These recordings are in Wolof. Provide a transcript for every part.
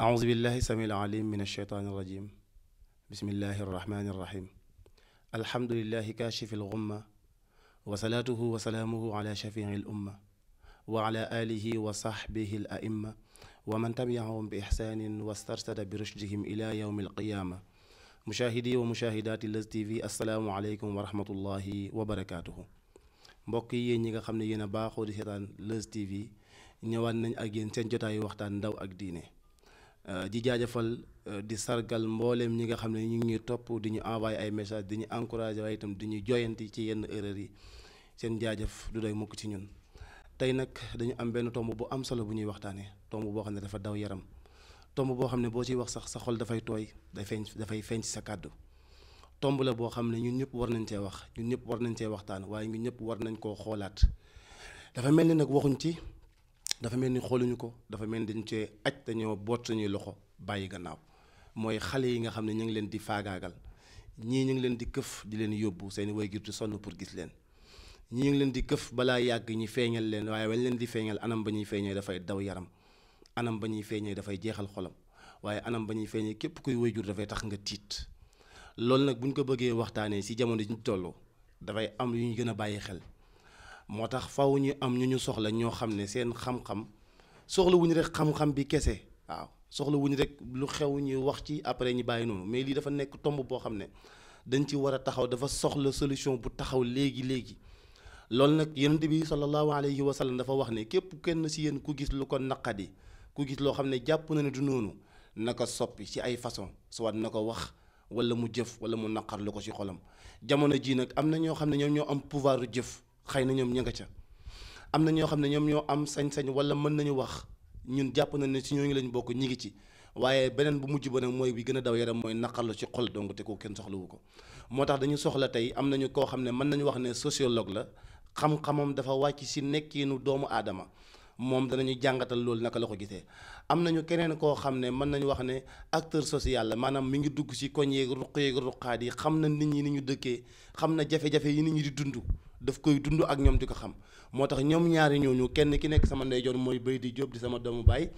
أعوذ بالله السميع العليم من الشيطان الرجيم بسم الله الرحمن الرحيم الحمد لله كاشف الغمة وصلاته وسلامه على شفيع الأمة وعلى آله وصحبه الأئمة ومن تبعهم بإحسان واسترشد برشدهم إلى يوم القيامة مشاهدي ومشاهدات Leuz TV السلام عليكم ورحمة الله وبركاته mbokk yi ñi nga xam ne yéen a baaxoo di seetaan Leuz TV ñëwaat nañ ak yéen seen jotaayu waxtaan ndaw ak diine di jaajëfal di sargal mbooleem ñi nga xam ne ñu ngi ñuy topp di ñu envoyé ay message di ñu encouragé waaye itam di ñu joyanti ci yenn erreur yi seen jaajëf du doy mukk ci ñun tey nag dañu am benn tomb bu am solo bu ñuy waxtaanee tomb boo xam ne dafa daw yaram tomb boo xam ne boo ciy wax sax sa xol dafay tooy dafay feeñ ci sa kàddu tomb la boo xam ne ñun ñëpp war nañ cee wax ñun ñëpp war nañ cee waxtaan waaye ñun ñëpp war nañ koo xoolaat dafa mel ni nag waxuñ ci dafa mel ni xooluñu ko dafa mel ni dañ cee aj dañoo boot suñuy loxo bàyyi gannaaw mooy xale yi nga xam ne ñu ngi leen di faagaagal ñii ñu ngi leen di këf di leen yóbbu seeni waajur di sonn pour gis leen ñii ñu ngi leen di këf balaa yàgg ñi feeñal leen waaye wañ leen di feeñal anam ba ñuy feeñee dafay daw yaram anam ba ñuy feeñee dafay jeexal xolam waaye anam ba ñuy feeñee képp kuy waajur dafay tax nga tiit loolu nag bu ñu ko bëggee waxtaanee ci jamono ji ñu toll dafay am yu ñu gën a bàyyi xel moo tax faw ñu am ñu ñu soxla ñoo xam ne seen xam-xam soxla wuñu rek xam-xam bi kese waaw soxla wuñu rek lu xew ñu wax ci après ñu bàyyi noonu mais lii dafa nekk tomb boo xam ne dañ ci war a taxaw dafa soxla solution bu taxaw léegi loolu nag yonent bi sallallahu alayhi wa sallam dafa wax ne képp kenn ci yéen ku gis lu ko naqadi ku gis loo xam ne jàpp na ne du noonu na ko soppi ci ay façon soit na ko wax wala mu jëf wala mu naqar lu ko ci xolam jamono ji nag am na ñoo xam ne ñoom ñoo am pouvoir jëf xëy na ñoom ña nga ca am na ñoo xam ne ñoom ñoo am sañ-sañ wala mën nañu wax ñun jàpp nañ ne ci ñooñu lañ bokk ñi ngi ci waaye beneen bu mujj ba nag mooy bi gën a daw yaram mooy naqarlu ci xol donc te ko kenn soxlawu ko moo tax dañu soxla tey am nañu koo xam ne mën nañu wax ne sociologue la xam-xamam dafa wàcc ci nekkiinu doomu aadama moom danañu jàngatal loolu naka la ko gisee am nañu keneen koo xam ne mën nañu wax ne acteur social la maanaam mi ngi dugg ci koñ yeeg ruqaat yi xam na nit ñi ni ñu dëkkee xam na jafe-jafe yi nit ñi di dund daf koy dund ak ñoom di ko xam moo tax ñoom ñaari ñooñu kenn ki nekk sama ndeyjoor mooy Baydi Diop di sama doomu baay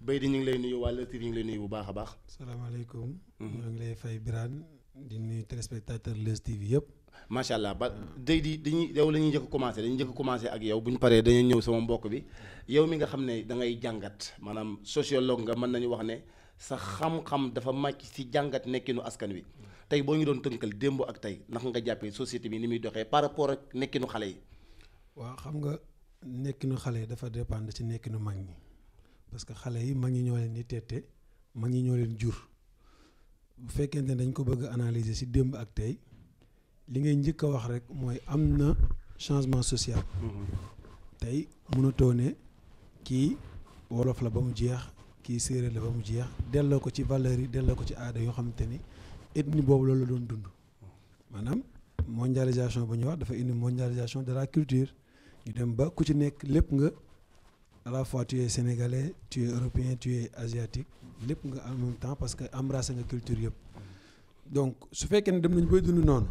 Baydi ñu ngi lay nuyu waa Leuz TV ñu ngi lay nuyu bu baax a baax. salaamaaleykum. ñoo ngi lay fay Birane di nuyu téléspectateur Leuz TV yëpp. macha allah ba dañuy yow la ñuy njëkk a commencé dañuy njëkk a commencé ak yow bu ñu paree dañuy ñëw sama mbokk bi yow mi nga xam ne da ngay jàngat maanaam sociologue nga mën nañu wax ne sa xam-xam dafa màcc ci jàngat nekkinu askan wi tey boo ñu doon tënkal démb ak tey naka nga jàppee société bi ni muy doxee par rapport ak nekkinu xale yi. waaw xam nga nekkinu xale yi dafa dépendre ci nekkinu mag ñi parce que xale yi mag ñi ñoo leen di tette mag ñi ñoo leen jur bu fekkente ne dañ ko bëgg a analyser ci démb ak tey. li ngay njëkk a wax rek mooy am na changement social. tey mënatoo ne kii wolof la ba mu jeex kii séeréer la ba mu jeex delloo ko ci valeurs yi delloo ko ci aada yoo xamante ni ethnie boobu loolu la doon dund maanaam mondialisation bu ñuy wax dafa indi mondialisation de la culture ñu dem ba ku ci nekk lépp nga à la fois tu es sénégalais tu es européen tu es asiatique lépp nga en même temps parce que embrassé nga culture yëpp donc su fekkee ne dem nañu bay dund noonu.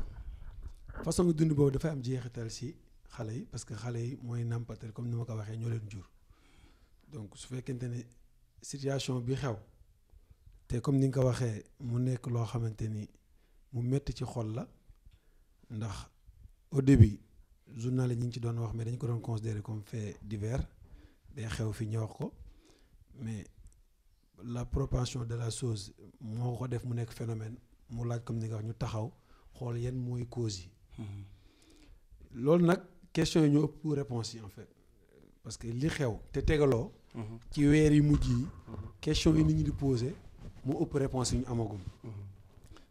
façon nga dund boobu dafay am jeexital ci xale yi parce que xale yi mooy nàmpatal comme ni ma ko waxee ñoo leen jur donc su fekkente ne situation bi xew te comme ni nga ko waxee mu nekk loo xamante ni mu metti ci xol la ndax au début journal yi ñu ngi ci doon wax mais dañ ko doon considérer comme fait divers day xew fi ñu wax ko mais la propension de la chose moo ko def mu nekk phénomène mu laaj comme ni nga wax ñu taxaw xool yan mooy cause yi. loolu nag question yi ñoo ëpp réponse yi en fait parce que li xew te tegaloo. ci weer yu mujj yi. question yi nit ñi di poser mu ëpp réponse yi ñu amagum.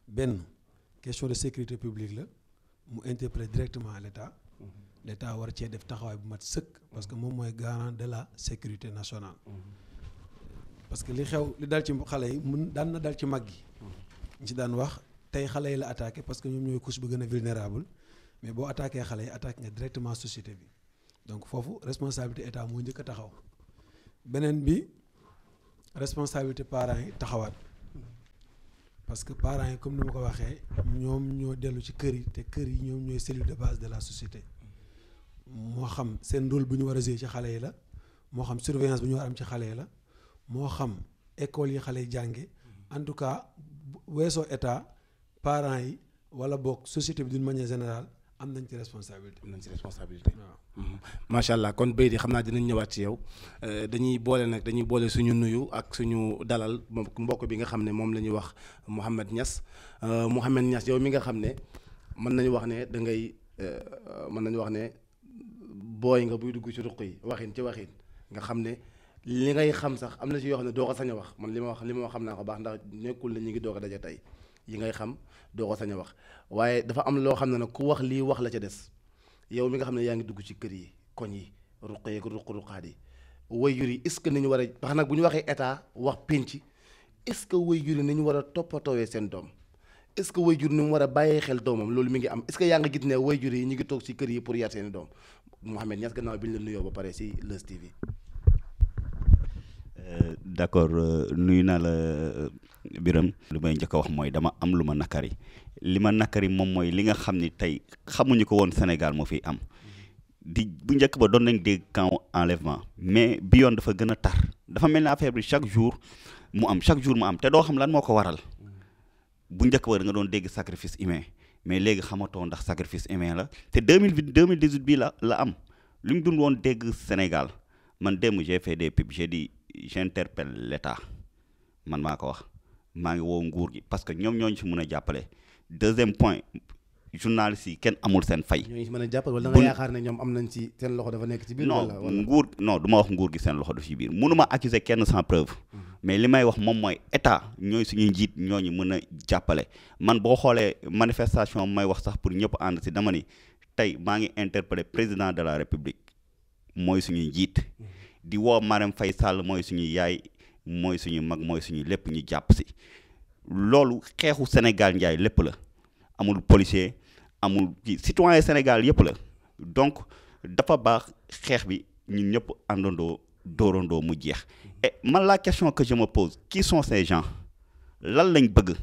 benn question de sécurité publique la mu interpellé directement à l'État. L'État war cee def taxawaay bu mat sëkk parce que moom mooy garant de la sécurité nationale. parce que li xew li dal ci xale yi daan na dal ci mag yi. ñu ci daan wax tey xale yi la attaqué parce que ñoom ñooy couche bu gën a vulnérable. mais boo attaqué xale yi attaqué nga directement société bi donc foofu responsabilité état moo njëkk a taxaw beneen bi responsabilité parents yi taxawaat parce que parents yi comme ni ma ko waxee ñoom ñoo dellu ci kër yi te kër yi ñoom ñooy cellule de base de la société moo xam seen rôle bu ñu war a jouer ci xale yi la moo xam surveillance bu ñu war a am ci xale yi la moo xam école yi xale yi jànge en tout cas weesoo état parents yi wala boog société bi d'une manière générale am nañ ci responsabilité. waaw. macha allah kon Beydi xam naa dinañ ñëwaat ci yow dañuy boole suñu nuyu ak suñu dalal mbokk bi nga xam ne moom la ñuy wax Mouhamed Niass Mouhamed Niass yow mi nga xam ne mën nañu wax ne da ngay mën nañu wax ne booy nga buy dugg ci ruq yi waxin nga xam ne li ngay xam sax am na ci yoo xam ne doo ko sañ a wax man li ma wax xam naa ko baax ndax nekkul ne ñu ngi doog a daje tey yi ngay xam doo ko sañ a wax waaye dafa am loo xam ne nag ku wax lii wax la ca des yow mi nga xam ne yaa ngi dugg ci kër yi koñ yi ruq yeeg ruq-ruqaat yi waajur yi est-ce que nañu war a wax nag bu ñu waxee état wax penc est-ce que waajur yi nañu war a toppatoowee seen doom est-ce que waajur ni mu war a bàyyee xel doomam loolu mi ngi am est-ce que yaa nga gis ne waajur yi ñu ngi toog ci kër yi pour yar seeni doom Mouhamed Niass gannaaw bi ñu la nuyoo ba pare ci Leuz TV. D'accord nuyu naa la Birame lu may njëkk a wax mooy dama am lu ma nakari li ma nakari moom mooy li nga xam ni tey xamuñu ko woon Sénégal moo fi am bu njëkk ba doon nañ dégg camp enlèvement mais bi yoon dafa gën a tar dafa mel ni affaire bi chaque jour mu am te doo xam lan moo ko waral bu njëkk ba da nga doon dégg sacrifice humain mais léegi xamatoo ndax sacrifice humain la te 2018 bii la am lu ñu dund woon dégg Sénégal man démb j'ai fait des pubs j'ai dit j'interpelle l'État man maa ko wax maa ngi woo nguur gi parce que ñoom ñooñu si mën a jàppale deuxième point journalistes yi kenn amul seen fay. ñooñu si mën a jàppale wala da nga yaakaar ne ñoom am nañ ci seen loxo dafa nekk ci biir. non du ma wax nguur gi seen loxo du ci biir mënuma accuser kenn sans preuve mais li may wax moom mooy état ñooy suñuy njiit ñooñu mën a jàppale man boo xoolee manifestation may wax sax pour ñëpp ànd si dama ni tey maa ngi interpellé président de la république mooy suñuy njiit di woo Marème Faye Sall mooy suñuy yaay mooy suñu mag mooy suñu lépp ñu jàpp si loolu xeexu Sénégal njaay lépp la amul policier amul citoyen Sénégal yëpp la donc dafa baax xeex bi ñun ñëpp àndandoo dóorandoo mu jeex et man la question que je me pose qui sont ces gens lan lañ bëgg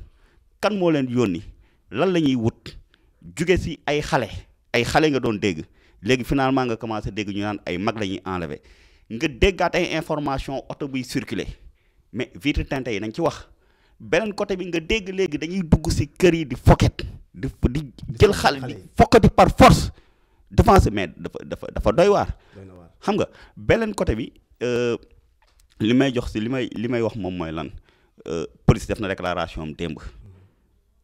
kan moo leen yónni lan la ñuy wut jóge si ay xale nga doon dégg léegi finalement nga commencé dégg ñu naan ay mag la ñuy enlever nga déggaat ay information oto buy circuler mais vitre teintée yi nañ ci wax beneen côté bi nga dégg léegi dañuy dugg si kër yi di foket di jël xale di fokkati par force défense mais dafa doy waar xam nga beneen côté bi li may jox si li may wax moom mooy lan police def na déclaration am démb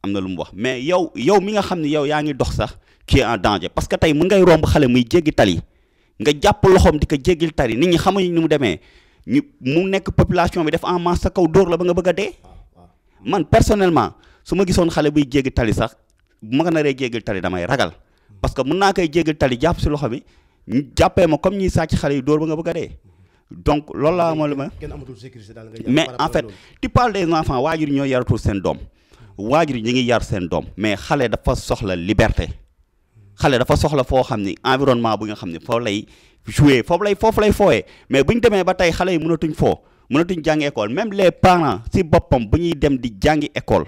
am na lu mu wax mais yow mi nga xam ne yow yaa ngi dox sax qui est en danger parce que tey mën ngay romb xale muy jéggi tali nga jàpp loxoom di ko jéggil tali nit ñi xamuñu ni mu demee mu nekk population bi def en masse sa kaw dóor la ba nga bëgg a dee man personnellement su ma gisoon xale buy jéggi tali sax bu ma ko naree jéggil tali damay ragal parce que mën naa koy jéggil tali jàpp si loxo bi ñu jàppee ma comme ñuy sàcc xale yi dóor ba nga bëgg a dee donc loolu laa ma lu ma mais en fait tu parles des enfants waajur ñoo yaratul seen doom waajur ñi ngi yar seen doom mais xale dafa soxla liberté xale dafa soxla foo xam ni environnement bu nga xam ne foofu lay jouer foofu lay fooyee mais bu ñu demee ba tey xale yi mënatuñ jàngi école même les parents si boppam bu ñuy dem di jàngi école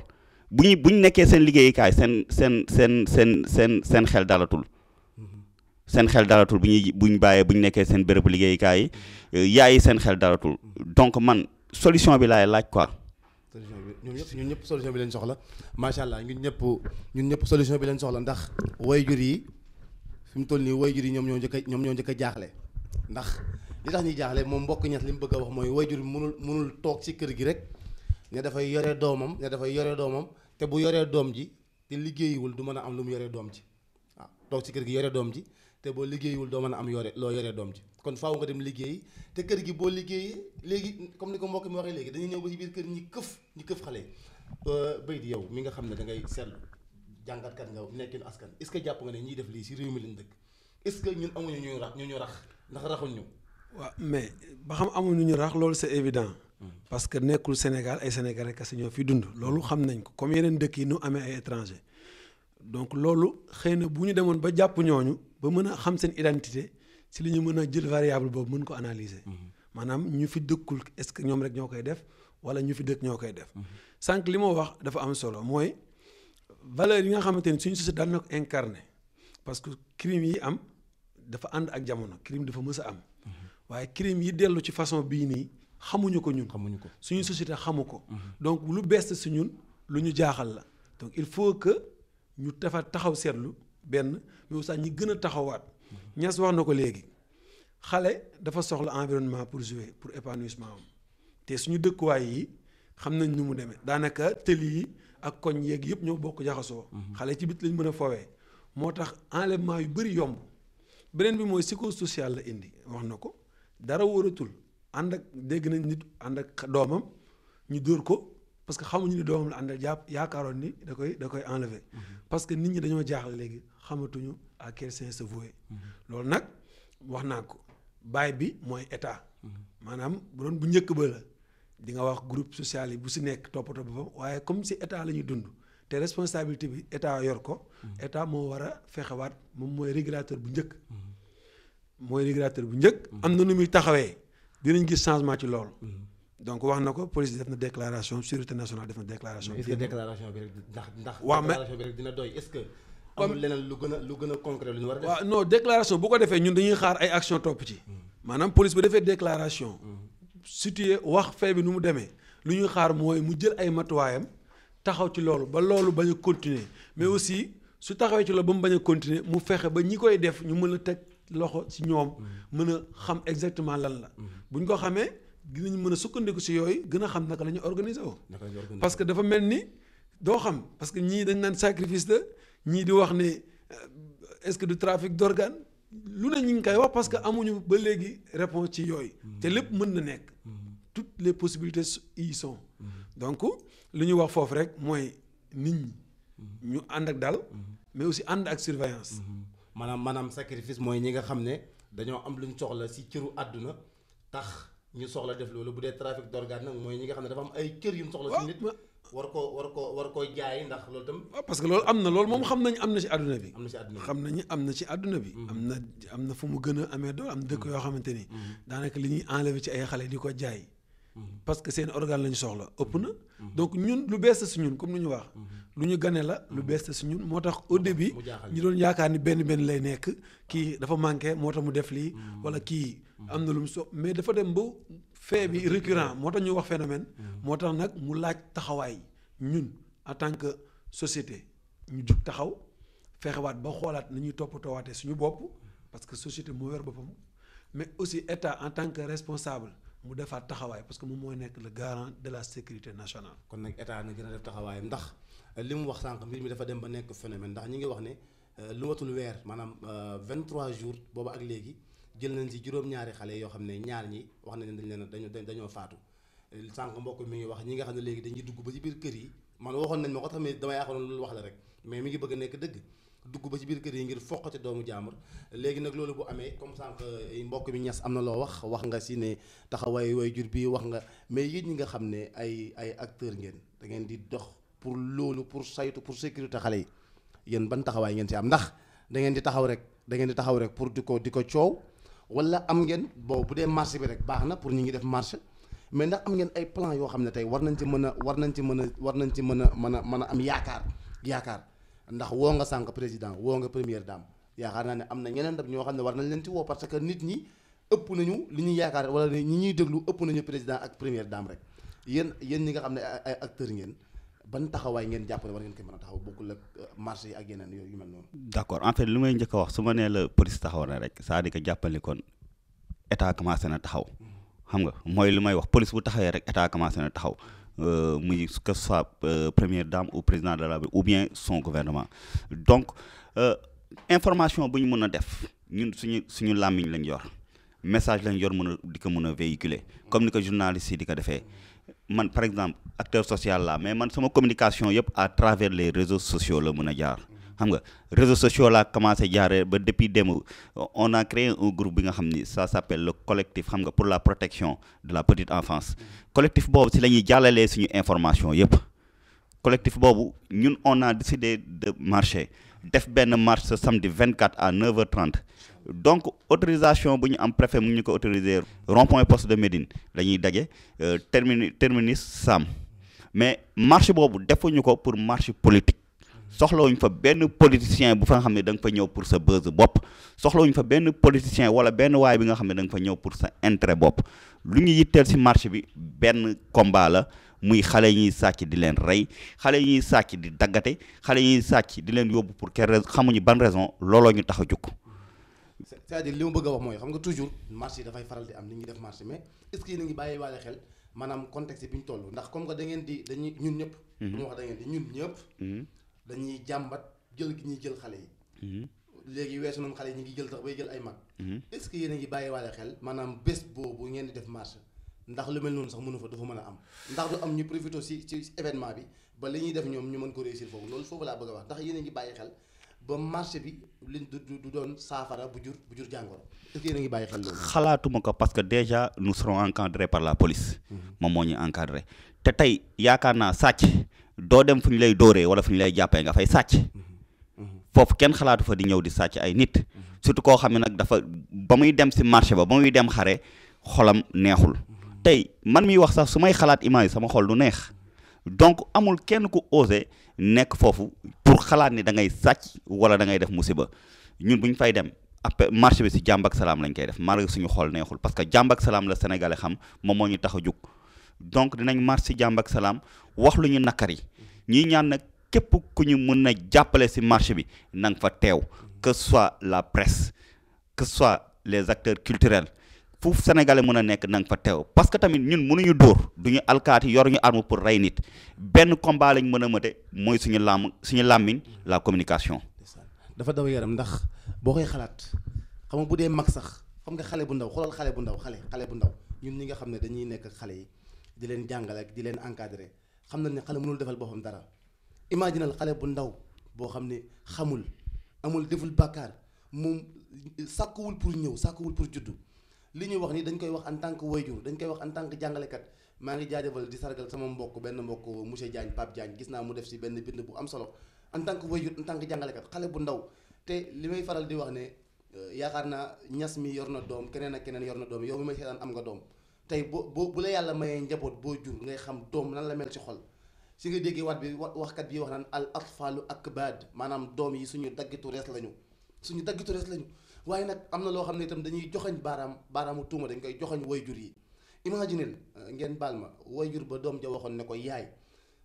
bu ñu nekkee seen liggéeyukaay seen xel dalatul bu ñu nekkee seen bérébu liggéeyukaay yi yaay seen xel dalatul donc man solution bi laay laaj quoi. ñun ñëpp solution bi leen soxla macha allah ñun ñëpp solution bi leen soxla ndax waajur yi fi mu toll nii waajur yi ñoom ñoo njëkk a jaaxle ndax li tax ñuy jaaxle moom mbokk ñett li mu bëgg a wax mooy waajur bi mënul toog ci kër gi rek ne dafay yore doomam te bu yoree doom ji te liggéeyiwul du mën a am lu mu yoree doom ji waaw toog ci kër gi yore doom ji te boo liggéeyiwul doo mën a am loo yoree doom ji kon faaw nga dem liggéeyi te kër gi boo liggéeyee léegi comme ni ko mbokk mi waxee léegi dañuy ñëw ba ci biir kër ñi këf xale yi béy di yow mi nga xam ne da ngay seetlu jàngatkat nga nekkinu askan est-ce que jàpp nga ne ñiy def lii si réew mi lañ dëkk est-ce que ñun amuñu ñu rax ndax raxuñ ñu waaw mais ba xam amuñu ñu rax loolu c'est évident parce que nekkul Sénégal ay Sénégalais kese ñoo fi dund loolu xam nañ ko comme yeneen dëkk yi nu amee ay étranger donc loolu xëy na bu ñu demoon ba jàpp ñooñu ba mën a xam seen identité si li ñu mën a jël variable boobu mën ko analyser maanaam ñu fi dëkkul est-ce que ñoom rek ñoo koy def wala ñu fi dëkk ñoo koy def sànq li ma wax dafa am solo mooy valeur yi nga xamante ni suñu société daal na ko incarné parce que crime yi am dafa ànd ak jamono crime dafa mës a am waaye crime yi dellu ci façon bii nii xamuñu ko ñun. xamuñu ko suñu société xamu ko. donc lu bees si ñun lu ñu jaaxal la donc il faut que ñu taxaw seetlu benn mais aussi ñi gën a taxawaat. Niass wax na ko léegi xale dafa soxla environnement pour jouer pour épanouissement am te suñu dëkkuwaay yi xam nañ nu mu demee daanaka tëli yi ak koñ yeeg yëpp ñoo bokk jaxasoo. xale ci bit lañ mën a fowee moo tax enlèvement yu bëri yomb beneen bi mooy psychosocial la indi wax na ko dara wóoratul ànd ak dégg nañ nit ànd ak doomam ñu dóor ko parce que xamuñu ni doomam la àndal jàpp yaakaaroon ni da koy enlever parce que nit ñi dañoo jaaxle léegi xamatuñu à quel sens se vouer loolu nag wax naa ko baay bi mooy état maanaam bu doon bu njëkk ba la di nga wax groupe social yi bu si nekk toppatoo boppam waaye comme si état la ñuy dund te responsabilité bi état yor ko état moo war a fexewaat moom mooy régulateur bu njëkk am na nu muy taxawee dinañ gis changement ci loolu donc wax na ko police def na déclaration sûreté nationale def na déclaration. est-ce que déclaration bi rek ndax waaw mais déclaration bi rek dina doy est-ce que amul leneen lu gën a concret lu ñu war a def. waaw non déclaration bu ko defee ñun dañuy xaar ay action topp ci maanaam police bu defee déclaration situé wax fait bi nu mu demee lu ñuy xaar mooy mu jël ay matuwaayam taxaw ci loolu ba loolu bañ a continuer mais aussi su taxawee ci loolu ba mu bañ a continuer mu fexe ba ñi koy def ñu mën a teg loxo ci ñoom mën a xam exactement lan la bu ñu ko xamee dinañ mën a sukkandiku si yooyu gën a xam naka la ñuy organiser woo parce que dafa mel ni doo xam parce que ñii dañ naan sacrifice la ñii di wax ne est-ce que du trafic d'organes lu ne ñu ngi koy wax parce que amuñu ba léegi réponse ci yooyu te lépp mën na nekk toutes les possibilités y sont donc lu ñuy wax foofu rek mooy nit ñi ñu ànd ak dal mais aussi ànd ak surveillance maanaam sacrifice mooy ñi nga xam ne dañoo am lu ñu soxla si cëru àdduna tax ñu soxla def loolu bu dee trafic d'organe nag mooy ñi nga xam ne dafa am ay cër yu mu soxla si nit war koo jaay ndax loolu tam parce que loolu am na loolu moom xam nañ am na ci àdduna bi xam nañu am na ci àdduna bi am na fu mu gën a amee doole am na dëkk yoo xamante ni daanaka li ñuy enlever ci ay xale di ko jaay parce que seen organe lañu soxla ëpp na donc ñun lu bees si ñun comme ni ñu wax lu ñu gane la lu bees si ñun moo tax au début ñu doon yaakaar ni benn lay nekk kii dafa manqué moo tax mu def lii wala kii am na lu mu mais dafa dem ba fait bi récurrent moo tax ñu wax phénomène moo tax nag mu laaj taxawaay ñun en tant que société ñu jug taxaw fexewaat ba xoolaat ni ñuy toppatoowaatee suñu bopp parce que société moo yor boppam mais aussi état en tant que responsable mu defaat taxawaay parce que moom mooy nekk le garant de la sécurité nationale. kon nag état na gën a def taxawaayam ndax li mu wax sànq mbir mi dafa dem ba nekk phénomène ndax ñi ngi wax ne lu matul weer maanaam 23 jours boobu ak léegi jël nañ ci juróom-ñaari xale yoo xam ne ñaar ñi wax nañ ne dañoo faatu sànq mbokk mi ngi wax ñi nga xam ne léegi dañuy dugg ba ci biir kër yi man waxoon nañ ma ko tamit dama yaakaaroon loolu wax la rek mais mi ngi bëgg a nekk dëgg dugg ba ci biir kër yi ngir foqate doomu jaamur léegi nag loolu bu amee comme sànq mbokk mi Niass am na loo wax nga si ne taxawaay waajur bi wax nga mais yéen ñi nga xam ne ay acteurs ngeen da ngeen di dox pour loolu pour saytu pour sécurité xale yi yéen ban taxawaay ngeen si am ndax da ngeen di taxaw rek pour di ko coow wala am ngeen bon bu dee marché bi rek baax na pour ñi ngi def marché mais ndax am ngeen ay plan yoo xam ne tey war nañ ci mën a am yaakaar ndax woo nga sànq président woo nga première dame yaakaar naa ne am na ñeneen daf ñoo xam ne war nañ leen ci woo parce que nit ñi ëpp nañu li ñuy yaakaar wala ñi ñuy déglu ëpp nañu président ak première dame rek yéen ñi nga xam ne ay acteurs ngeen ban taxawaay ngeen jàpp ne war ngeen koy mën a taxaw bokkul ak marché yi ak yeneen yooyu yu mel noonu. d'accord en fait li may njëkk a wax su ma nee la police taxaw na rek c'est-à-dire que jàppale kon état commencé na taxaw xam nga mooy li may wax police bu taxawee rek état commencé na taxaw. muy que ce soit première dame ou président de la République ou bien son gouvernement donc information bu ñu mën a def ñun suñu làmmiñ lañ yor message lañ yor di ko mën a véhiculer comme ni ko journaliste yi di ko defee man par exemple acteur social la mais man sama communication yëpp à travers les réseaux sociaux la mën a jaar xam nga réseaux sociaux laa commencé jaaree ba depuis démb on a créé un groupe bi nga xam ni ça s'appelle le collectif xam nga pour la protection de la petite enfance collectif boobu si la ñuy jàllalee suñu information yëpp collectif boobu ñun on a décidé de marcher def benn marche ce samedi 24 à 9h30 donc autorisation bu ñu am préfet mu ngi ñu ko autoriser rond-point poste de Médine la ñuy daje terminus Sam mais marche boobu defuñu ko pour marche politique soxlawuñ fa benn politicien bu fa nga xam ne da nga fa ñëw pour sa buzz bopp soxlawuñ fa benn politicien wala benn waay bi nga xam ne da nga fa ñëw pour sa intérêt bopp lu ñu yitteel si marché bi benn combat la muy xale yi ñuy sàcc di leen rey xale yi ñuy sàcc di daggate xale yi ñuy sàcc di leen yóbbu pour quelle raison xamuñu ban raison looloo ñu tax a jóg. c'est-à-dire li ma bëgg a wax mooy xam nga toujours marché yi dafay faral di am ni ñuy def marché mais est-ce que yéen a ngi bàyyi waale xel maanaam contexte bi ñu toll ndax comme que da ngeen di dañuy ñun ñëpp. bu ma wax da ngeen di ñun ñëpp. dañuy jàmbat jël gi ñuy jël xale yi. léegi weesu nañ xale yi ñu ngi jël tax bay jël ay mag. est-ce que yéen a ngi bàyyi waale xel maanaam bés boobu ngeen di def marché ndax lu mel noonu sax mënu fa dafa mën a am ndax du am ñu profité ci événement bi ba li ñuy def ñoom ñu mën ko réussir foofu loolu foofu laa bëgg a wax ndax yéen a ngi bàyyi xel ba marché bi li du doon saafara bu jur jàngoro est-ce que yéen a ngi bàyyi xel loolu. xalaatuma ko parce que déjà nous serons encadrés par la police. moom moo ñu encadré te tey yaakaar naa sàcc doo dem fu ñu lay dóoree wala fu ñu lay jàppee nga fay sàcc. foofu kenn xalaatu fa di ñëw di sàcc ay nit. surtout koo xam ne nag dafa ba muy dem si marché ba muy dem xare xolam neexul. tey man miy wax sax su may xalaat image sama xol du neex donc amul kenn ku osé nekk foofu pour xalaat ni da ngay sàcc wala da ngay def musiba ñun bu ñu fay dem après marché bi si jàmm ak salaam lañ koy def malgré suñu xol neexul parce que jàmm ak salaam la sénégalais xam moom moo ñu tax a jug donc dinañ marché si jàmm ak salaam wax lu ñu nakari ñuy ñaan nag képp ku ñu mën na jàppale si marché bi na nga fa teew que ce soit la presse que ce soit les acteurs culturels fu sénégalais mën a nekk na nga fa teew parce que tamit ñun mënuñu dóor duñu alkaati yoruñu arme pour rey nit benn combat lañ mën a mëte mooy suñu làmmiñ la communication. dafa daw yaram ndax boo koy xalaat xam nga bu dee mag sax xam nga xale bu ndaw xoolal xale bu ndaw xale bu ndaw ñun ñi nga xam ne dañuy nekk ak xale yi di leen jàngale ak di leen encadrer xam nañ ne xale mënul defal boppam dara imaginal xale bu ndaw boo xam ne xamul amul deful bàkkaar moom sàkkuwul pour ñëw sàkkuwul pour juddu li ñuy wax ni dañ koy wax en tant que wayjur dañ koy wax en tant que jàngalekat maa ngi jaajëfal di sargal sama benn mbokk monsieur Diagne Pape Diagne gis naa mu def si benn bind bu am solo en tant que wayjur en tant que jàngalekat xale bu ndaw te li may faral di wax ne yaakaar naa ñas mi yor na doom keneen ak keneen yor na doom yow mi may seetaan am nga doom tey bu la yàlla mayee njaboot boo jur ngay xam doom nan la mel ci xol si nga déggee waat bi waxkat bi wax naan al atfalu akbad maanaam doom yi suñu daggitu rees lañu waaye nag am na loo xam ne itam dañuy joxañ baaraamu tuuma dañ koy joxañ wayjur yi imaginel ngeen baal ma wayjur ba doom ja waxoon ne ko yaay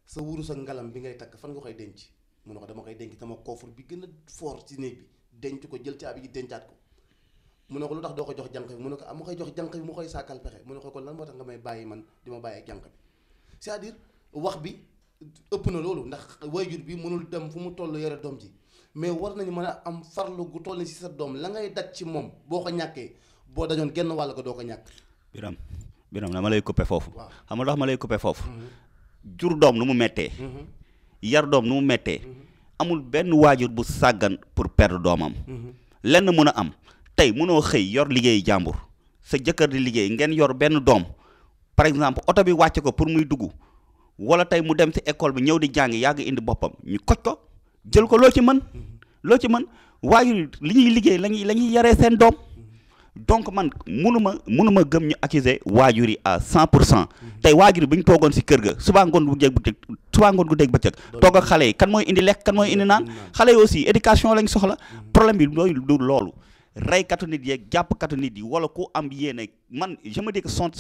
sa wuru sa ngalam bi ngay takk fan nga koy denc mu ne ko dama koy denc sama coffre bi gën a fort ci néeg bi denc ko jël caabi ji dencaat ko mu ne ko lu tax doo ko jox jànq bi mu ne ko ma koy jox jànq bi mu koy sàkkal pexe mu ne ko kon lan moo tax nga may bàyyi man di ma bàyyi ak jànq bi c'est-à-dire wax bi ëpp na loolu ndax wayjur bi mënul dem fu mu toll yore doom ji mais war nañu mën a am farlu gu toll ni ci sa doom la ngay daj ci moom boo ko ñàkkee boo dajoon genn wàll ko doo ko ñàkk. Biram dama lay couper foofu. waaw xam nga tax ma lay couper foofu. jur doom nu mu méttee. yar doom nu mu méttee. amul benn waajur bu sàggan pour perdre doomam. lenn mën a am tey mënoo xëy yor liggéey jàmbur sa jëkkër di liggéey ngeen yor benn doom par exemple oto bi wàcce ko pour muy dugg wala tey mu dem ci école bi ñëw di jàng yàgg indi boppam ñu koj ko. jël ko loo ci mën waajur li ñuy liggéey la ñuy yaree seen doom donc man mënuma gëm ñu accuser waajur yi à 100% tey waajur yi bu ñu toogoon si kër ga subaa ngoon gu dégg bëccëg toog ak xale yi kan mooy indi lekk kan mooy indi naan xale yi aussi éducation lañ soxla problème bi mooy du loolu reykatu nit yeeg jàppkatu nit yi wala ku am yéene man je me dis que sont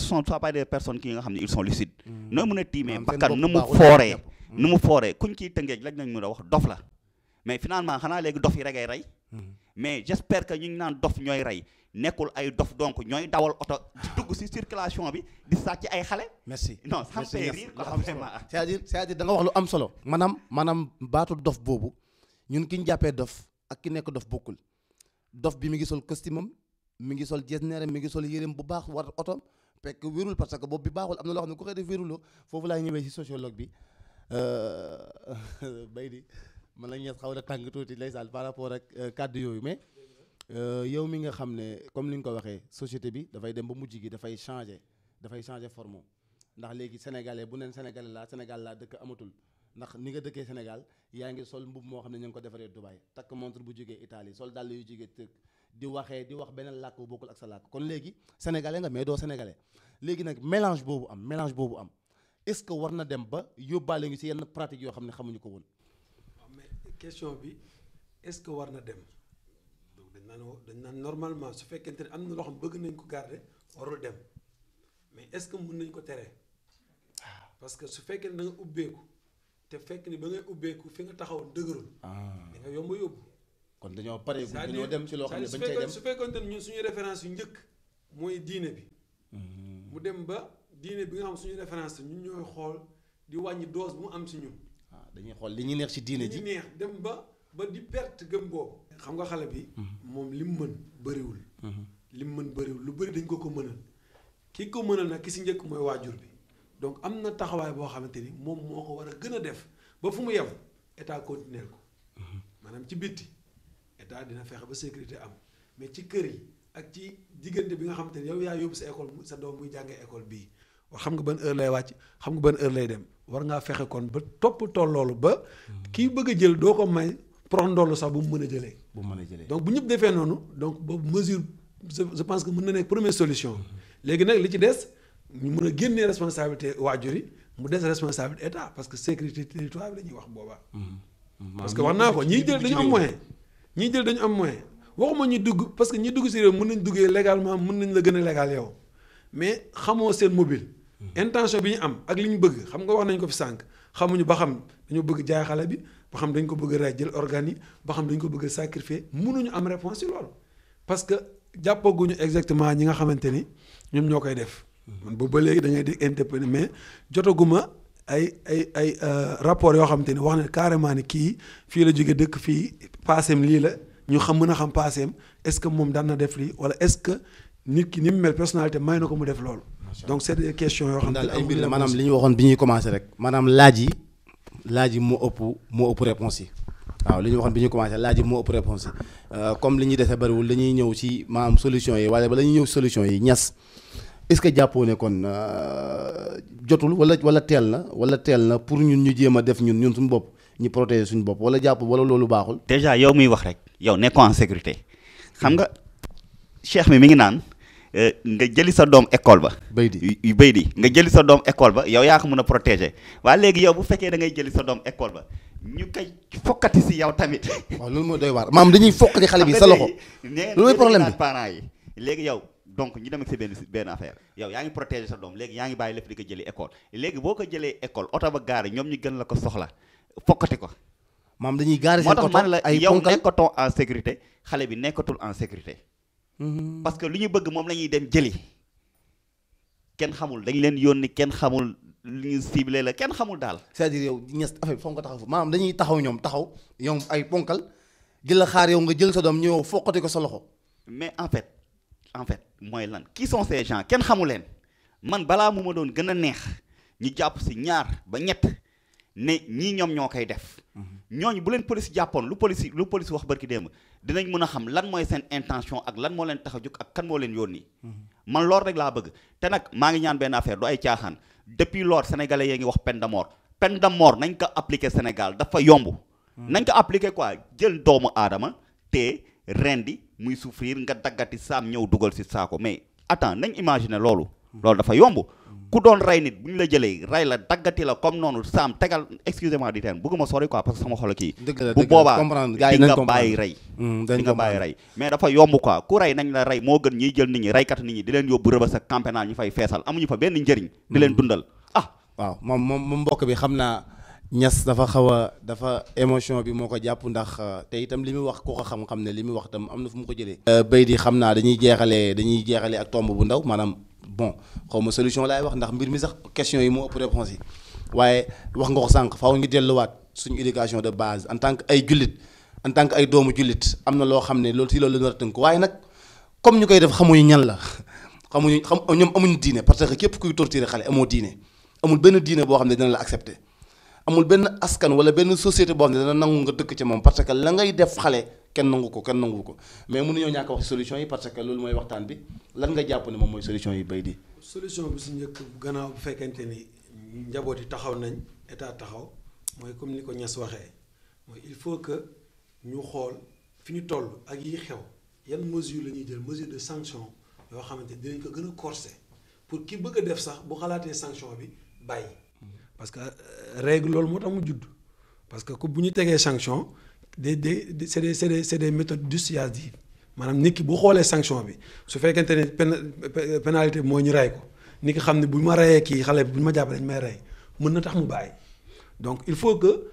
pas des personnes qui nga xam ne ils sont lucides nooy mën a tiimee bakkan nu mu fooree kuñ ciy tëngeej lañ nañ mën a wax dof la mais finalement xanaa léegi dof yi rek ay rey mais j'espère que ñu ngi naan dof ñooy rey nekkul ay dof donc ñooy dawal oto di dugg ci circulation bi di sàcc ay xale. merci non ça me fait rire quoi c'est-à-dire da nga wax lu am solo. maanaam baatu dof boobu ñun ki ñu jàppee dof ak ki nekk dof bokkul dof bi mi ngi sol costume am mi ngi sol jesneer mi ngi sol yéreem bu baax war oto fekk wérul parce que bopp bi baaxul am na loo xam ne ku koy def wéruloo foofu laay ñëwee ci sociologue bi bay di man la ñees xaw na tàng tuuti ndeysaan par rapport ak kàddu yooyu mais yow mi nga xam ne comme ni nga ko waxee société bi dafay dem ba mujj gi dafay changer forme ndax léegi sénégalais bu neen sénégalais laa Sénégal laa dëkk amatul ndax ni nga dëkkee Sénégal yaa ngi sol mbubb moo xam ne ñu ngi ko defaree Dubaï takk montre bu jógee Italie sol dàll yu jógee Turc di wax beneen làkk bu bokkul ak sa làkk kon léegi sénégalais nga mais doo sénégalais léegi nag mélange boobu am est-ce que war na dem ba yóbbaale ngi ci yenn pratique yoo xam ne xamuñu ko woon. question bi est-ce que war na dem donc dañ naan normalement su fekkente ne am na loo xam bëgg nañ ko garder warul dem mais est-ce que mën nañ ko tere parce que su fekkee ne da nga ubbeeku te fekk ni ba ngay ubbeeku fi nga taxawoon dëgërul. da nga yomb a yóbbu. kon dañoo pare dañoo dem ci loo xam ne bañ cay dem su fekkoonte ne ñun suñu référence yu njëkk mooy diine bi. mu dem ba diine bi nga xam suñu référence ñun ñooy xool di wàññi dose mu am si ñun. dañuy xool li ñu neex ci diine ji. li ñu neex dem ba di perte gëm boobu. xam nga xale bi. moom li mu mën bëriwul. li mu mën bëriwul lu bëri dañ ko mënal. ki ko mënal nag ki si njëkk mooy waajur bi donc am na taxawaay boo xamante ni moom moo ko war a gën a def ba fu mu yem état continuer ko maanaam ci bitti état dina fexe ba sécurité am mais ci kër yi ak ci diggante bi nga xamante ni yow yaa yóbbu sa école sa doom muy jàngee école bii wax xam nga ban heure lay wàcc xam nga ban heure lay dem war ngaa fexe kon ba toppatoo loolu ba kii bëgg a jël doo ko may prox ndoolu sax bu mu mën a jëlee. bu mu mën a jëlee donc bu ñëpp defee noonu donc boobu mesure je pense que mën na nekk première solution léegi nag li ci des. ñu mën a génnee responsabilité waajur yi mu des responsabilité état parce que sécurité territoire bi la ñuy wax boobaa. parce que wax naa ko ñiy jël dañu am moyen. ñiy jël dañu am moyen waxuma ñi dugg parce que ñi dugg si réew mën nañ duggee légalement mën nañ la gën a légal yow mais xamoo seen mobile. intention bi ñu am ak li ñu bëgg xam nga wax nañ ko fi sànq xamuñu ba xam dañoo bëgg jaay xale bi ba xam dañ ko bëgg a rey jël organes yi ba xam dañ ko bëgg a sacrifier mënuñu am réponse ci loolu parce que jàppaguñu exactement ñi nga xamante ni ñoom ñoo koy def. man boobu ba léegi da ngay di interpellé mais jotaguma ay rapport yoo xamante ni wax ne carrément ni kii fii la jóge dëkk fii paaseem lii la ñu xam mën a xam paaseem est-ce que moom daan na def lii wala est-ce que nit ki ni mu mel personnalité may na ko mu def loolu. donc c'est des questions yoo xam ne ay mbir la maanaam li ñu waxoon bi ñuy commencé rek maanaam laaj yi moo ëpp réponse yi waaw li ñu waxoon bi ñuy commencé laaj yi moo ëpp réponse yi comme li ñuy dese bariwul dañuy ñëw ci maanaam solution yi wala bala ñuy ñëw solution yi ñas est-ce que jàppoo ne kon jotul wala teel na pour ñun ñu jéem a def ñun suñu bopp ñu protéger suñu bopp wala jàpp wala loolu baaxul. déjà yow muy wax rek yow nekkoo en sécurité xam nga cheikh mi ngi naan nga jëli sa doom école ba. béy di nga jëli sa doom école ba yow yaa ko mën a protéger waaye léegi yow bu fekkee da ngay jëli sa doom école ba ñu koy fokkati si yow tamit. waaw loolu mooy doy waar maam dañuy fokkati xale bi sa loxo. loolu mooy problème bi parents yi léegi yow. donc ñu dem ak si benn affaire yow yaa ngi protéger sa doom léegi yaa ngi bàyyi lépp di ko jëli école léegi boo ko jëlee école oto ba gaare ñoom ñu gën la ko soxla fokkati ko. maam dañuy gaare seen oto moo tax man la yow nekkatoo en sécurité xale bi nekkatul en sécurité. parce que lu ñu bëgg moom la ñuy dem jëli kenn xamul dañ leen yónni kenn xamul lu ñu ciblé la kenn xamul daal. c'est-à-dire yow ñes affaire bi foog nga taxaw maanaam dañuy taxaw ñoom taxaw yow ay ponkal jël la xaar yow nga jël sa doom ñëw fokkati ko sa loxo. mais en fait mooy lan qui sont ces gens kenn xamu leen man balaa mu ma doon gën a neex ñu jàpp si ñaar ba ñett ne ñii ñoom ñoo koy def ñooñu bu leen police jàppoon lu police wax barki démb dinañ mën a xam lan mooy seen intention ak lan moo leen tax a jóg ak kan moo leen yónni man loolu rek laa bëgg te nag maa ngi ñaan benn affaire du ay caaxaan depuis lors sénégalais yee ngi wax peine de mort nañ ko appliquer Sénégal dafa yomb nañ ko appliquer quoi jël doomu aadama te rendi muy souffrir nga daggati saam ñëw dugal si saako mais attends nañ imaginer loolu dafa yomb ku doon rey nit bu ñu la jëlee rey la daggati la comme noonu saam tegal excusez-moi du terme bëgguma sori quoi parce que sama xol kii bu boobaa di nga bàyyi rey di nga bàyyi rey mais dafa yomb quoi ku rey nañ la rey moo gën ñiy jël nit ñi reykat nit ñi di leen yóbbu Rebeuss ak camp pénal ñu fay feesal amuñu fa benn njëriñ di leen dundal waaw moom mbokk bi xam naa ñas dafa émotion bi moo ko jàpp ndax te itam li muy wax koo ko xam-xam ne li muy wax itam am na fu mu ko jëlee béy di xam naa dañuy jeexalee ak tomb bu ndaw maanaam bon xaw ma solution laay wax ndax mbir mi sax question yi moo ëpp réponse yi waaye wax nga ko sànq faaw ngi delluwaat suñu éducation de base en tant que ay jullit en tant que ay doomu jullit am na loo xam ne loolu si loolu la ñu war a tënk waaye nag comme ñu koy def xamuñu ñan la ñoom amuñu diine parce que képp kuy torturer xale amoo diine amul benn diine boo xam ne dina la accepter amul benn askan wala benn société boo xam ne dana nangu nga dëkk ci moom parce que la ngay def xale kenn nangu ko mais mënuñoo ñàkk wax solution yi parce que loolu mooy waxtaan bi lan nga jàpp ne moom mooy solution yi bay di solution bi su njëkk gannaaw bu fekkente ni njaboot yi taxaw nañ état taxaw mooy comme ni ko ñas waxee mooy il faut que ñu xool fi ñu toll ak yi xew yan mesure la ñuy jël mesure de sanction yoo xamante dinañ ko gën a corser pour ki bëgg a def sax bu xalaatee sanction bi bàyyi parce que règle loolu moo tax mu judd parce que bu ñu tegee sanction c'est des méthodes dissuasives maanaam nit ki bu xoolee sanction bi su fekkente ne pénalité bi moo ñu rey ko nit ki xam ne bu ma reyee kii xale bi bu ñu ma jàpp dañ may rey mën na tax mu bàyyi donc il faut que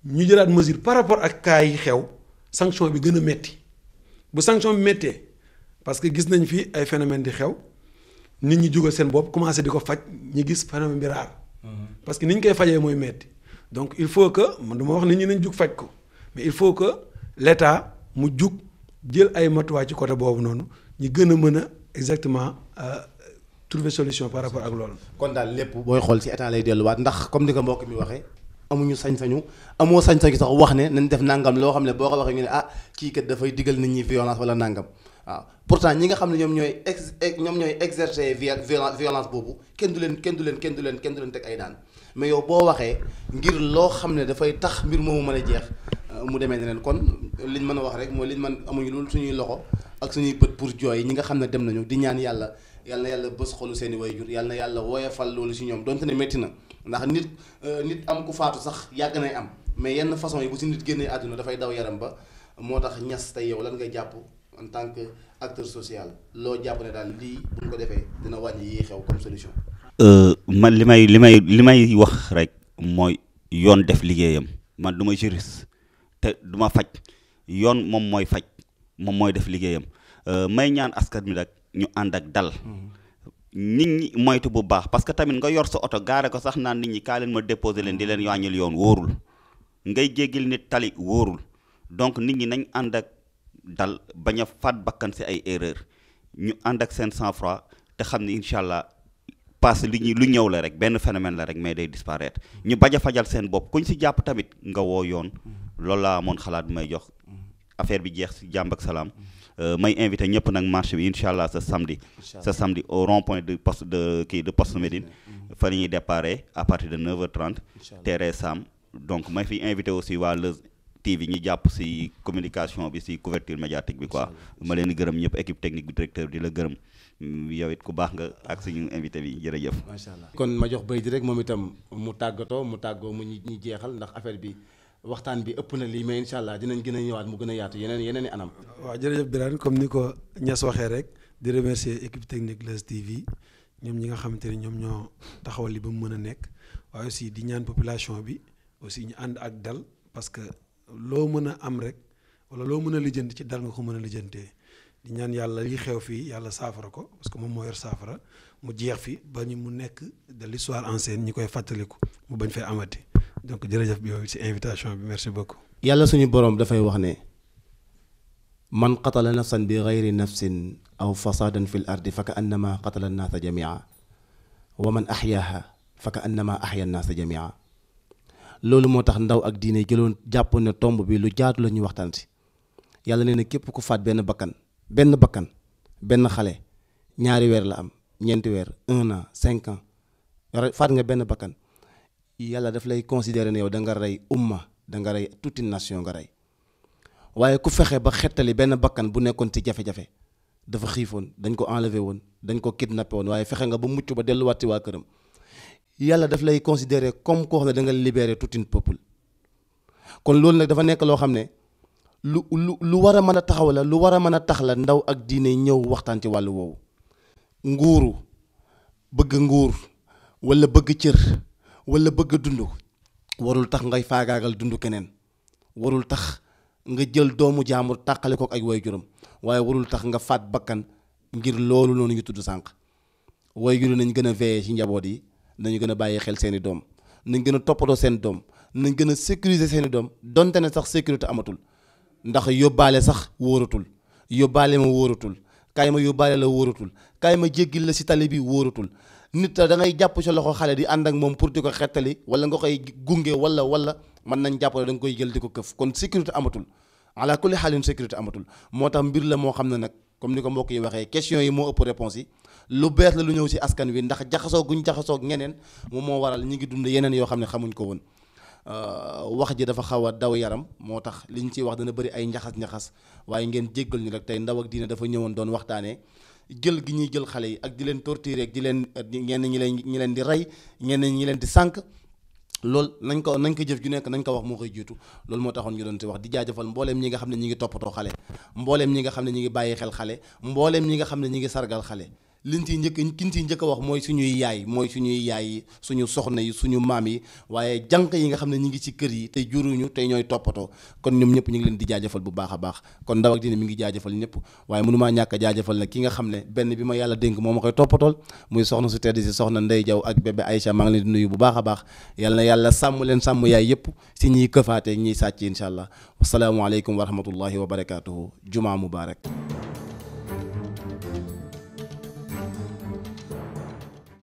ñu jëlaat mesure par rapport ak cas yi xew sanction bi gën a métti bu sanction bi méttee parce que gis nañ fi ay phénomène di xew nit ñi jugal seen bopp commencé di ko faj ñu gis phénomène bi raar parce que ni ñu koy fajee mooy métti donc il faut que man duma wax nit ñi nañ jug faj ko mais il faut que l'État mu jug jël ay matuwaay ci côté boobu noonu ñu gën a mën a exactement trouver solution par rapport ak loolu. kon daal lépp booy xool ci état lay delluwaat ndax comme ni ko mbokk mi waxee amuñu sañ-sañu amoo sañ-sañu sax wax ne nañ def nangam loo xam ne boo ko waxee ñu ne ah kii kat dafay digal nit ñi violence wala nangam waaw pourtant ñi nga xam ne ñoom ñooy exercer violence boobu kenn du leen teg ay daan mais yow boo waxee ngir loo xam ne dafay tax mbir moomu mën a jeex mu demee ne leen kon liñ mën a wax rek mooy liñ mën amuñu loolu suñuy loxo ak suñuy bët pour jooy ñi nga xam ne dem nañu di ñaan yàlla na yàlla bës xolu seeni waajur yàlla na yàlla woyofal loolu si ñoom donte ne métti na ndax nit am ku faatu sax yàgg nay am mais yenn façon yi bu si nit génnee àdduna dafay daw yaram ba moo tax ñas tey yow lan nga jàpp en tant que acteur social loo jàpp ne daal lii buñ ko defee dina wàññi yi xew comme solution. man li may wax rek mooy yoon def liggéeyam man du ma juriste te du ma faj yoon moom mooy faj moom mooy def liggéeyam may ñaan askan mi rek ñu ànd ak dal nit ñi moytu bu baax parce que tamit nga yor sa oto gaare ko sax naan nit ñi kaa leen ma déposer leen di leen wàññil yoon wóorul ngay jéggil nit tali wóorul donc nit ñi nañ ànd ak dal bañ a faat bakkan si ay erreur ñu ànd ak seen sang-froid te xam ne incha allah passe lu ñëw la rek benn phénomène la rek mais day disparaître ñu bañ a fajal seen bopp kuñ si jàpp tamit nga woo yoon loolu laa amoon xalaat bi may jox affaire bi jeex si jàmm ak salaam may invité ñëpp nag marché bi incha allah ce samedi au rond-point de poste Médine fa la ñuy déparé à partir de 9h30 terrain Sam donc may fi invité aussi waa Leuz TV ñu jàpp si communication bi si couverture médiatique bi quoi ma leen di gërëm ñëpp équipe technique bi directeur di la gërëm yow it ku baax nga ak suñu invité bi jërëjëf. macha allah kon ma jox bay di rek moom itam mu tàggoo mu ñu jeexal ndax affaire bi waxtaan bi ëpp na lii mais incha allah dinañ gën a ñëwaat mu gën a yaatu yeneen i anam. waaw jërëjëf Birane comme ni ko Niass waxee rek di remercier équipe technique Leuz TV ñoom ñi nga xamante ne ñoom ñoo taxawal li ba mu mën a nekk waaye aussi di ñaan population bi aussi ñu ànd ak dal parce que loo mën a am rek wala loo mën a lijjanti ci dal nga ko mën a lijjantee di ñaan yàlla li xew fii yàlla saafara ko parce que moom moo yor saafara mu jeex fi ba ñu mu nekk de l'histoire ancienne ñi koy fàttaliku mu bañ fay amati donc jërëjëf bi yow ci invitation bi merci beaucoup. yàlla suñu boroom dafay wax ne man qatala nafsan bi gayri nafsin aw fasadan fi l ardi fa ka annama qatala annaasa jamia wa man axyaaha fa ka annama axya annaasa jamia loolu moo tax ndaw ak diine jëloon jàpp ne tomb bi lu jaatu la ñuy waxtaan si yàlla nee na képp ku faat benn bakkan benn xale 2 weer la am 4 weer 1 an 5 ans faat nga benn bakkan yàlla daf lay considérer ne yow da nga rey umma da nga rey toute une nation nga rey waaye ku fexe ba xettali benn bakkan bu nekkoon ci jafe-jafe dafa xiifoon dañ ko enlever woon dañ ko kidnappé woon waaye fexe nga ba mucc ba delluwaat ci waa këram yàlla daf lay considérer comme koo xam ne da nga libérer tout un peuple kon loolu nag dafa nekk loo xam ne lu war a mën a taxaw la lu war a mën a tax la ndaw ak diine ñëw waxtaan ci wàllu woowu bëgg nguur wala bëgg cër wala bëgg dund warul tax ngay faagaagal dund keneen warul tax nga jël doomu jaamur tàqale ko ak ay waajuram waaye warul tax nga faat bakkan ngir loolu noonu ñu tudd sànq waajur nañ gën a veiller ci njaboot yi nañu gën a bàyyi xel seeni doom nañ gën a toppatoo seen doom nañ gën a sécuriser seeni doom donte ne sax sécurité amatul ndax yóbbaale sax wóoratul yóbbaale ma wóoratul kaay ma yóbbaale la wóoratul kaay ma jéggil la si tali bi wóoratul nit da ngay jàpp sa loxo xale di ànd ak moom pour di ko xettali wala nga koy gunge wala mën nañ jàpp da nga koy jël di ko këf kon sécurité amatul ala kulli xaalin sécurité amatul moo tax mbir la moo xam ne nag comme ni ko mbokk yi waxee question yi moo ëpp réponse yi lu bees la lu ñëw si askan wi ndax jaxasoo guñ jaxasoo ñeneen moom moo waral ñi ngi dund yeneen yoo xam ne xamuñ ko woon wax ji dafa xaw a daw yaram moo tax liñ ciy wax dana bëri ay njaxas-njaxas waaye ngeen jéggal ñu rek tey ndaw ak diine dafa ñëwoon doon waxtaanee jël gi ñuy jël xale yi ak di leen torturer ak di leen ñenn ñi leen di rey ñenn ñi leen di sànq loolu nañ ko jëf ju nekk nañ ko wax moo koy jiitu loolu moo taxoon ñu doon ci wax di jaajëfal mbooleem ñi nga xam ne ñi ngi toppatoo xale mbooleem ñi nga xam ne ñi ngi bàyyi xel xale mbooleem ñi nga xam ne ñi ngi sargal xale kin ciy njëkk a wax mooy suñuy yaay yi suñu soxna yi suñu maam yi waaye jànq yi nga xam ne ñi ngi ci kër yi tey juruñu tey ñooy toppatoo kon ñoom ñëpp ñu ngi leen di jaajëfal bu baax a baax kon Ndaw ak Diine mi ngi jaajëfal ñëpp waaye mënumaa ñàkk a jaajëfal nag ki nga xam ne benn bi ma yàlla dénk moo ma koy toppatool muy soxna su tedd si soxna Ndey Jaw ak bébé Aïcha maa ngi leen di nuyu bu baax a baax yàlla na yàlla sàmm leen sàmm yaay yëpp si ñiy këfaate ñiy sàcc incha allah wasalaamualeykum wa rahmatullahi wa barakatuhu jumaa mubarak